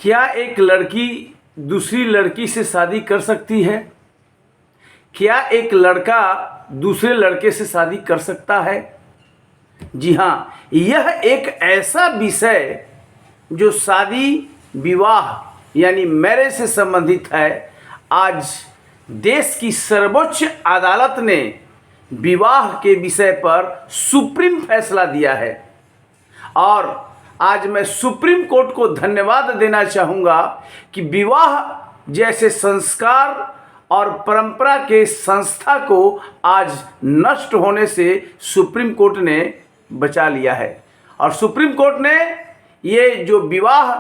क्या एक लड़की दूसरी लड़की से शादी कर सकती है? क्या एक लड़का दूसरे लड़के से शादी कर सकता है? जी हाँ, यह एक ऐसा विषय जो शादी विवाह यानी मैरिज से संबंधित है। आज देश की सर्वोच्च अदालत ने विवाह के विषय पर सुप्रीम फैसला दिया है और आज मैं सुप्रीम कोर्ट को धन्यवाद देना चाहूँगा कि विवाह जैसे संस्कार और परंपरा के संस्था को आज नष्ट होने से सुप्रीम कोर्ट ने बचा लिया है। और सुप्रीम कोर्ट ने ये जो विवाह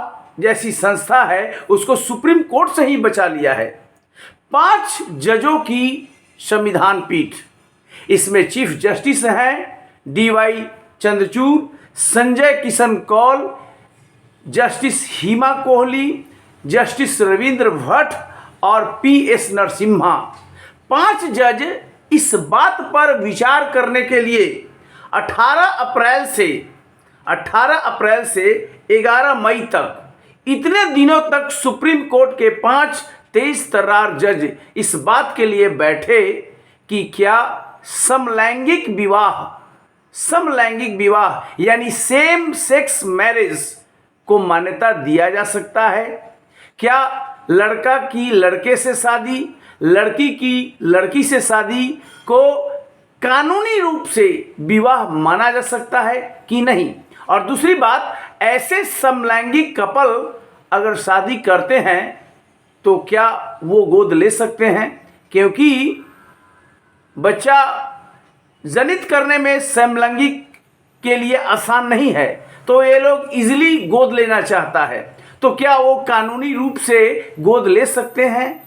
जैसी संस्था है उसको सुप्रीम कोर्ट से ही बचा लिया है। 5 जजों की संविधान पीठ, इसमें चीफ जस्टिस हैं DY चंद्रचूड़, संजय किशन कौल, जस्टिस हिमा कोहली, जस्टिस रविंद्र भट्ट और PS नरसिम्हा। 5 जज इस बात पर विचार करने के लिए 18 अप्रैल से 11 मई तक, इतने दिनों तक सुप्रीम कोर्ट के 5 तेज तर्रार जज इस बात के लिए बैठे कि क्या समलैंगिक विवाह यानी सेम सेक्स मैरिज को मान्यता दिया जा सकता है? क्या लड़का की लड़के से शादी, लड़की की लड़की से शादी को कानूनी रूप से विवाह माना जा सकता है कि नहीं? और दूसरी बात, ऐसे समलैंगिक कपल अगर शादी करते हैं तो क्या वो गोद ले सकते हैं? क्योंकि बच्चा जनित करने में समलैंगिक के लिए आसान नहीं है, तो ये लोग इजीली गोद लेना चाहता है, तो क्या वो कानूनी रूप से गोद ले सकते हैं?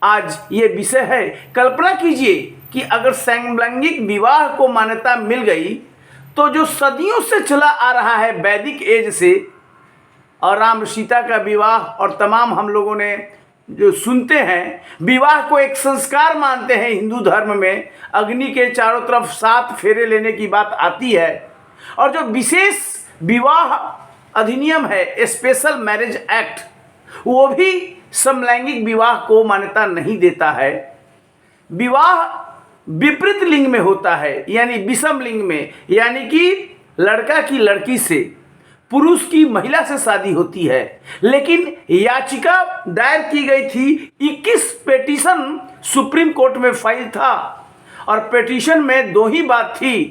आज ये विषय है। कल्पना कीजिए कि अगर समलैंगिक विवाह को मान्यता मिल गई तो जो सदियों से चला आ रहा है वैदिक एज से, और राम सीता का विवाह और तमाम हम लोगों ने जो सुनते हैं, विवाह को एक संस्कार मानते हैं हिंदू धर्म में, अग्नि के चारों तरफ 7 फेरे लेने की बात आती है, और जो विशेष विवाह अधिनियम है स्पेशल मैरिज एक्ट, वो भी समलैंगिक विवाह को मान्यता नहीं देता है। विवाह विपरीत लिंग में होता है यानी विषम लिंग में, यानी कि लड़का की लड़की से, पुरुष की महिला से शादी होती है। लेकिन याचिका दायर की गई थी, 21 पेटिशन सुप्रीम कोर्ट में फाइल था और पेटिशन में 2 ही बात थी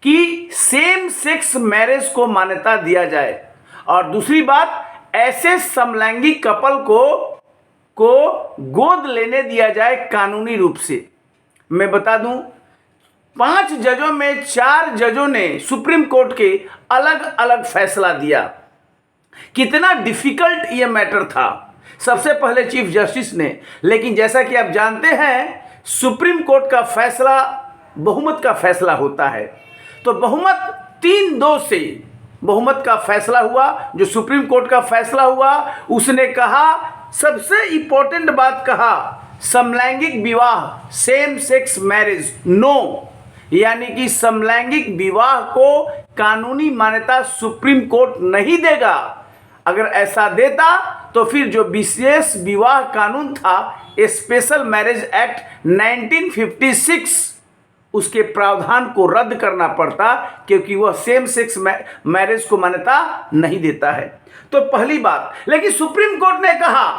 कि सेम सेक्स मैरिज को मान्यता दिया जाए, और दूसरी बात ऐसे समलैंगिक कपल को गोद लेने दिया जाए कानूनी रूप से। मैं बता दूं, 5 जजों में 4 जजों ने सुप्रीम कोर्ट के अलग अलग फैसला दिया। कितना डिफिकल्ट ये मैटर था। सबसे पहले चीफ जस्टिस ने, लेकिन जैसा कि आप जानते हैं सुप्रीम कोर्ट का फैसला बहुमत का फैसला होता है, तो बहुमत 3-2 से बहुमत का फैसला हुआ। जो सुप्रीम कोर्ट का फैसला हुआ उसने कहा, सबसे इंपॉर्टेंट बात कहा, समलैंगिक विवाह सेम सेक्स मैरिज नो, यानी कि समलैंगिक विवाह को कानूनी मान्यता सुप्रीम कोर्ट नहीं देगा। अगर ऐसा देता तो फिर जो विशेष विवाह कानून था स्पेशल मैरिज एक्ट 1956, उसके प्रावधान को रद्द करना पड़ता, क्योंकि वह सेम सेक्स मैरिज को मान्यता नहीं देता है। तो पहली बात, लेकिन सुप्रीम कोर्ट ने कहा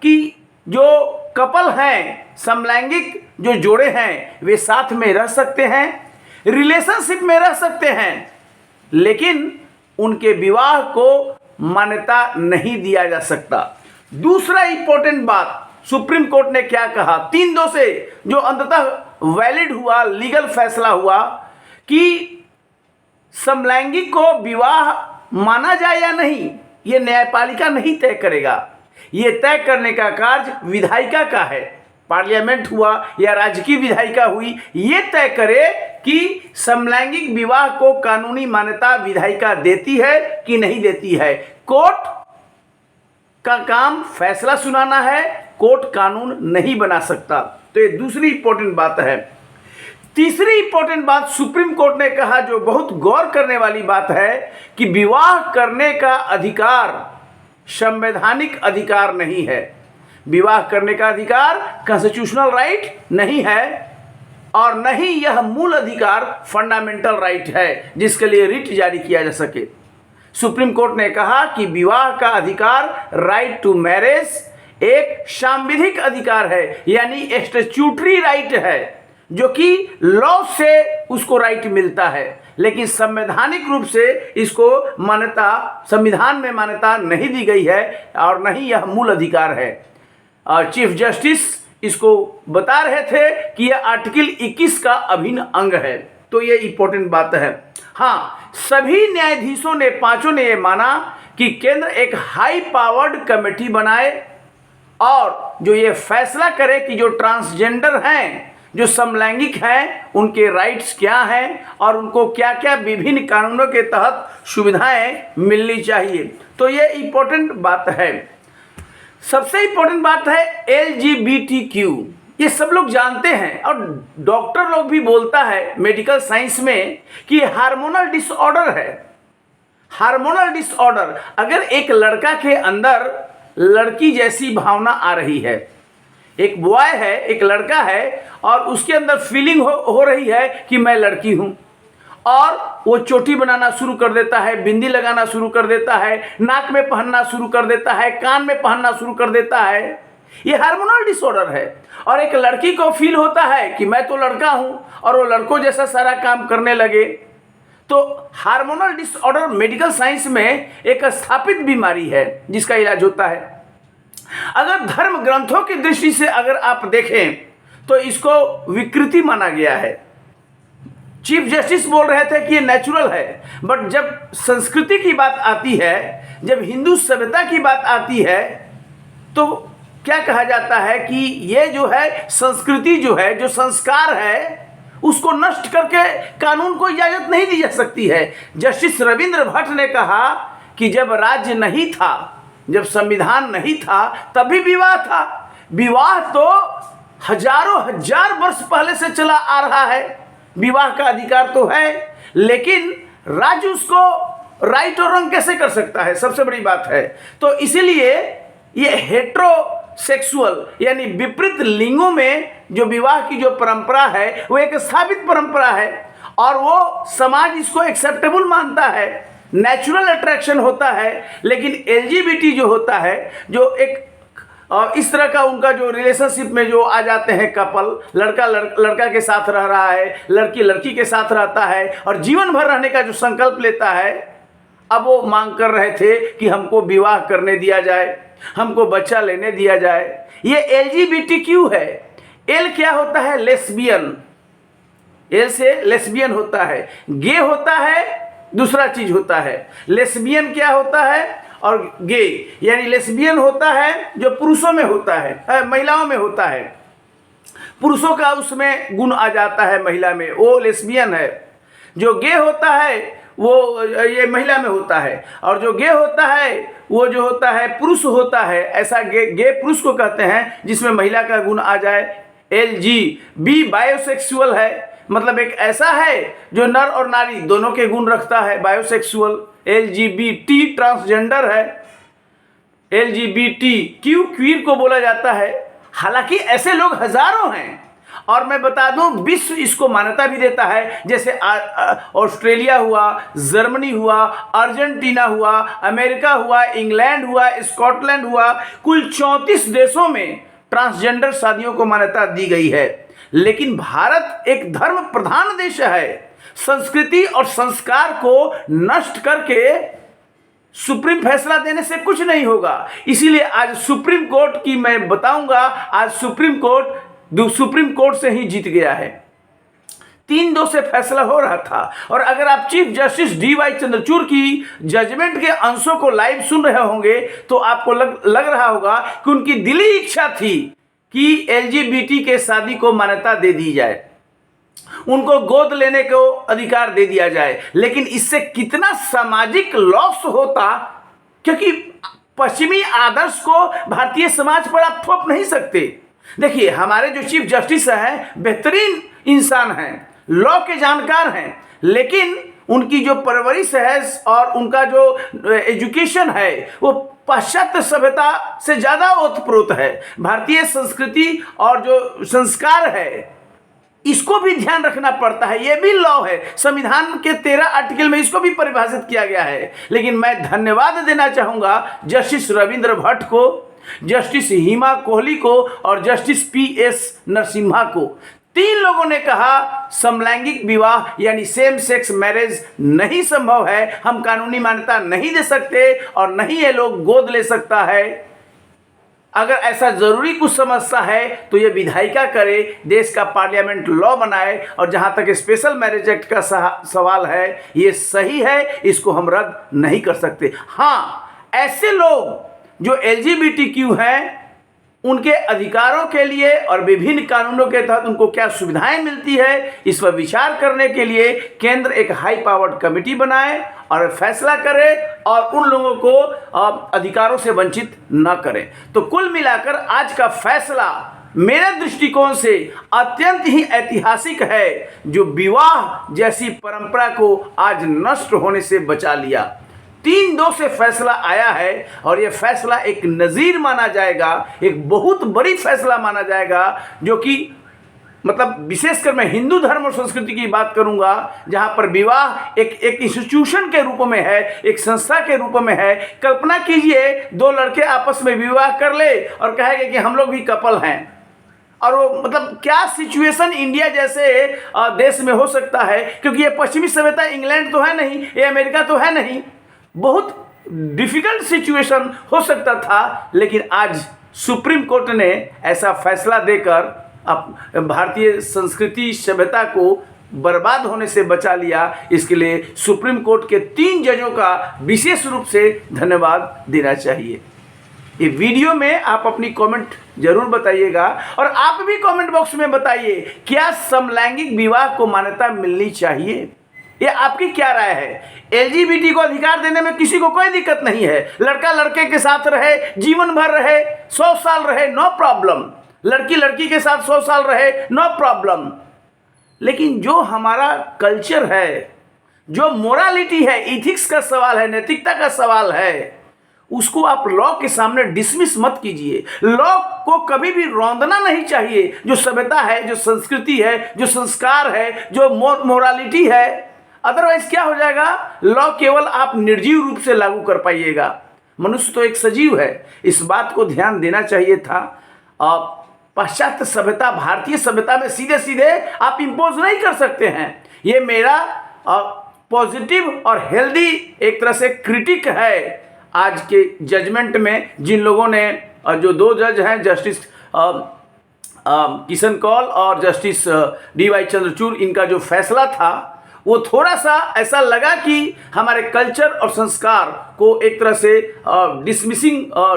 कि जो कपल हैं, समलैंगिक जो जोड़े हैं, वे साथ में रह सकते हैं, रिलेशनशिप में रह सकते हैं, लेकिन उनके विवाह को मान्यता नहीं दिया जा सकता। दूसरा इंपॉर्टेंट बात, सुप्रीम कोर्ट ने क्या कहा, 3-2 से जो अंततः वैलिड हुआ, लीगल फैसला हुआ कि समलैंगिक को विवाह माना जाए या नहीं, ये न्यायपालिका नहीं तय करेगा। ये तय करने का कार्य विधायिका का है। पार्लियामेंट हुआ या राज्य की विधायिका हुई, ये तय करे कि समलैंगिक विवाह को कानूनी मान्यता विधायिका देती है कि नहीं देती है। कोर्ट का काम फैसला सुनाना है, कोर्ट कानून नहीं बना सकता। तो ये दूसरी इंपॉर्टेंट बात है। तीसरी इंपॉर्टेंट बात सुप्रीम कोर्ट ने कहा, जो बहुत गौर करने वाली बात है, कि विवाह करने का अधिकार संवैधानिक अधिकार नहीं है। विवाह करने का अधिकार कॉन्स्टिट्यूशनल राइट नहीं है और न ही यह मूल अधिकार फंडामेंटल राइट है जिसके लिए रिट जारी किया जा सके। सुप्रीम कोर्ट ने कहा कि विवाह का अधिकार, राइट टू मैरिज, एक सांविधिक अधिकार है, यानी स्टैट्यूटरी राइट है, जो कि लॉ से उसको राइट मिलता है, लेकिन संवैधानिक रूप से इसको मान्यता, संविधान में मान्यता नहीं दी गई है और न ही यह मूल अधिकार है। और चीफ जस्टिस इसको बता रहे थे कि यह आर्टिकल 21 का अभिन्न अंग है। तो ये इंपॉर्टेंट बात है। हाँ, सभी न्यायाधीशों ने, पांचों ने ये माना कि केंद्र एक हाई पावर्ड कमेटी बनाए और जो ये फैसला करे कि जो ट्रांसजेंडर हैं, जो समलैंगिक हैं, उनके राइट्स क्या हैं और उनको क्या क्या विभिन्न कानूनों के तहत सुविधाएं मिलनी चाहिए। तो ये इम्पोर्टेंट बात है। सबसे इम्पोर्टेंट बात है LGBTQ। ये सब लोग जानते हैं और डॉक्टर लोग भी बोलता है मेडिकल साइंस में कि हार्मोनल डिसऑर्डर है। हार्मोनल डिसऑर्डर, अगर एक लड़का के अंदर लड़की जैसी भावना आ रही है, एक बॉय है, एक लड़का है और उसके अंदर फीलिंग हो रही है कि मैं लड़की हूँ, और वो चोटी बनाना शुरू कर देता है, बिंदी लगाना शुरू कर देता है, नाक में पहनना शुरू कर देता है, कान में पहनना शुरू कर देता है, ये हार्मोनल डिसऑर्डर है। और एक लड़की को फील होता है कि मैं तो लड़का हूँ और वो लड़कों जैसा सारा काम करने लगे। तो हार्मोनल डिसऑर्डर मेडिकल साइंस में एक स्थापित बीमारी है जिसका इलाज होता है। अगर धर्म ग्रंथों की दृष्टि से अगर आप देखें तो इसको विकृति माना गया है। चीफ जस्टिस बोल रहे थे कि ये नेचुरल है, बट जब संस्कृति की बात आती है, जब हिंदू सभ्यता की बात आती है, तो क्या कहा जाता है कि ये जो है संस्कृति जो है, जो संस्कार है, उसको नष्ट करके कानून को इजाजत नहीं दी जा सकती है। जस्टिस रविंद्र भट्ट ने कहा कि जब राज्य नहीं था, जब संविधान नहीं था, तभी विवाह था। विवाह तो हजारों हजार वर्ष पहले से चला आ रहा है। विवाह का अधिकार तो है, लेकिन राज्य उसको राइट और रंग कैसे कर सकता है, सबसे बड़ी बात है। तो इसीलिए ये हेट्रोसेक्सुअल यानी विपरीत लिंगों में जो विवाह की जो परंपरा है वो एक स्थापित परंपरा है और वो समाज इसको एक्सेप्टेबल मानता है, नेचुरल अट्रैक्शन होता है। लेकिन LGBT जो होता है, जो एक इस तरह का उनका जो रिलेशनशिप में जो आ जाते हैं कपल, लड़का लड़का के साथ रह रहा है, लड़की लड़की के साथ रहता है और जीवन भर रहने का जो संकल्प लेता है, अब वो मांग कर रहे थे कि हमको विवाह करने दिया जाए, हमको बच्चा लेने दिया जाए। ये LGBTQ है। L क्या होता है? लेस्बियन। L से लेस्बियन होता है। गे होता है, दूसरा चीज होता है। लेस्बियन क्या होता है? और गे यानी लेस्बियन होता है जो पुरुषों में होता है, महिलाओं में होता है। पुरुषों का उसमें गुण आ जाता है महिला में, वो लेस्बियन है। जो गे होता है वो ये महिला में होता है, और जो गे होता है वो जो होता है पुरुष होता है। ऐसा गे पुरुष को कहते हैं जिसमें महिला का गुण आ जाए। LGB बायोसेक्सुअल है, मतलब एक ऐसा है जो नर और नारी दोनों के गुण रखता है, बायोसेक्सुअल। LGBT ट्रांसजेंडर है। LGBTQ क्वीर को बोला जाता है। हालांकि ऐसे लोग हजारों हैं और मैं बता दूं विश्व इसको मान्यता भी देता है। जैसे ऑस्ट्रेलिया हुआ, जर्मनी हुआ, अर्जेंटीना हुआ, अमेरिका हुआ, इंग्लैंड हुआ, स्कॉटलैंड हुआ, कुल 34 देशों में ट्रांसजेंडर शादियों को मान्यता दी गई है। लेकिन भारत एक धर्म प्रधान देश है। संस्कृति और संस्कार को नष्ट करके सुप्रीम फैसला देने से कुछ नहीं होगा। इसीलिए आज सुप्रीम कोर्ट की मैं बताऊंगा, आज सुप्रीम कोर्ट से ही जीत गया है। 3-2 से फैसला हो रहा था। और अगर आप चीफ जस्टिस DY चंद्रचूड़ की जजमेंट के अंशों को लाइव सुन रहे होंगे तो आपको लग रहा होगा कि उनकी दिली इच्छा थी कि LGBT के शादी को मान्यता दे दी जाए, उनको गोद लेने को अधिकार दे दिया जाए। लेकिन इससे कितना सामाजिक लॉस होता, क्योंकि पश्चिमी आदर्श को भारतीय समाज पर आप थोप नहीं सकते। देखिए, हमारे जो चीफ जस्टिस हैं बेहतरीन इंसान हैं, लॉ के जानकार हैं, लेकिन उनकी जो परवरिश है और उनका जो एजुकेशन है वो पाश्चात्य सभ्यता से ज़्यादा ओतप्रोत है। भारतीय संस्कृति और जो संस्कार है इसको भी ध्यान रखना पड़ता है। ये भी लॉ है, संविधान के 13 आर्टिकल में इसको भी परिभाषित किया गया है। लेकिन मैं धन्यवाद देना चाहूँगा जस्टिस रविंद्र भट्ट को, जस्टिस हिमा कोहली को और जस्टिस PS नरसिम्हा को। 3 लोगों ने कहा समलैंगिक विवाह यानी सेम सेक्स मैरिज नहीं संभव है, हम कानूनी मान्यता नहीं दे सकते और नहीं ये लोग गोद ले सकता है। अगर ऐसा ज़रूरी कुछ समझता है तो ये विधायिका करे, देश का पार्लियामेंट लॉ बनाए, और जहाँ तक स्पेशल मैरिज एक्ट का सवाल है ये सही है, इसको हम रद्द नहीं कर सकते। हाँ, ऐसे लोग जो LGBTQ हैं उनके अधिकारों के लिए और विभिन्न कानूनों के तहत उनको क्या सुविधाएं मिलती है इस पर विचार करने के लिए केंद्र एक हाई पावर्ड कमेटी बनाए और फैसला करे और उन लोगों को अधिकारों से वंचित न करें। तो कुल मिलाकर आज का फैसला मेरे दृष्टिकोण से अत्यंत ही ऐतिहासिक है, जो विवाह जैसी परंपरा को आज नष्ट होने से बचा लिया। 3-2 से फैसला आया है और ये फैसला एक नज़ीर माना जाएगा, एक बहुत बड़ी फैसला माना जाएगा, जो कि मतलब विशेषकर मैं हिंदू धर्म और संस्कृति की बात करूंगा, जहां पर विवाह एक इंस्टीट्यूशन के रूप में है, एक संस्था के रूप में है। कल्पना कीजिए 2 लड़के आपस में विवाह कर ले और कहेंगे कि हम लोग भी कपल हैं, और वो मतलब क्या सिचुएशन इंडिया जैसे देश में हो सकता है, क्योंकि ये पश्चिमी सभ्यता इंग्लैंड तो है नहीं, ये अमेरिका तो है नहीं, बहुत डिफिकल्ट सिचुएशन हो सकता था। लेकिन आज सुप्रीम कोर्ट ने ऐसा फैसला देकर भारतीय संस्कृति सभ्यता को बर्बाद होने से बचा लिया। इसके लिए सुप्रीम कोर्ट के 3 जजों का विशेष रूप से धन्यवाद देना चाहिए। ये वीडियो में आप अपनी कमेंट जरूर बताइएगा और आप भी कमेंट बॉक्स में बताइए क्या समलैंगिक विवाह को मान्यता मिलनी चाहिए, ये आपकी क्या राय है। LGBT को अधिकार देने में किसी को कोई दिक्कत नहीं है, लड़का लड़के के साथ रहे, जीवन भर रहे, 100 साल रहे, नो प्रॉब्लम, लड़की लड़की के साथ 100 साल रहे, नो प्रॉब्लम। लेकिन जो हमारा कल्चर है, जो मोरालिटी है, इथिक्स का सवाल है, नैतिकता का सवाल है, उसको आप लॉ के सामने डिसमिस मत कीजिए। लॉ को कभी भी रौंदना नहीं चाहिए। जो सभ्यता है, जो संस्कृति है, जो संस्कार है, जो मोरालिटी है, अदरवाइज क्या हो जाएगा, लॉ केवल आप निर्जीव रूप से लागू कर पाइएगा। मनुष्य तो एक सजीव है, इस बात को ध्यान देना चाहिए था। पाश्चात्य सभ्यता भारतीय सभ्यता में सीधे सीधे आप इम्पोज नहीं कर सकते हैं। ये मेरा पॉजिटिव और हेल्दी एक तरह से क्रिटिक है आज के जजमेंट में। जिन लोगों ने जो 2 जज हैं, जस्टिस किशन कौल और जस्टिस DY चंद्रचूड़, इनका जो फैसला था वो थोड़ा सा ऐसा लगा कि हमारे कल्चर और संस्कार को एक तरह से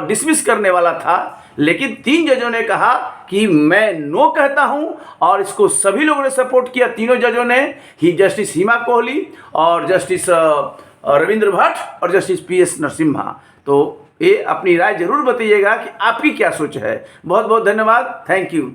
डिसमिस करने वाला था। लेकिन 3 जजों ने कहा कि मैं नो कहता हूं और इसको सभी लोगों ने सपोर्ट किया। तीनों जजों ने ही, जस्टिस हिमा कोहली और जस्टिस रविंद्र भट्ट और जस्टिस PS नरसिम्हा। तो ये अपनी राय जरूर बताइएगा कि आपकी क्या सोच है। बहुत बहुत धन्यवाद, थैंक यू।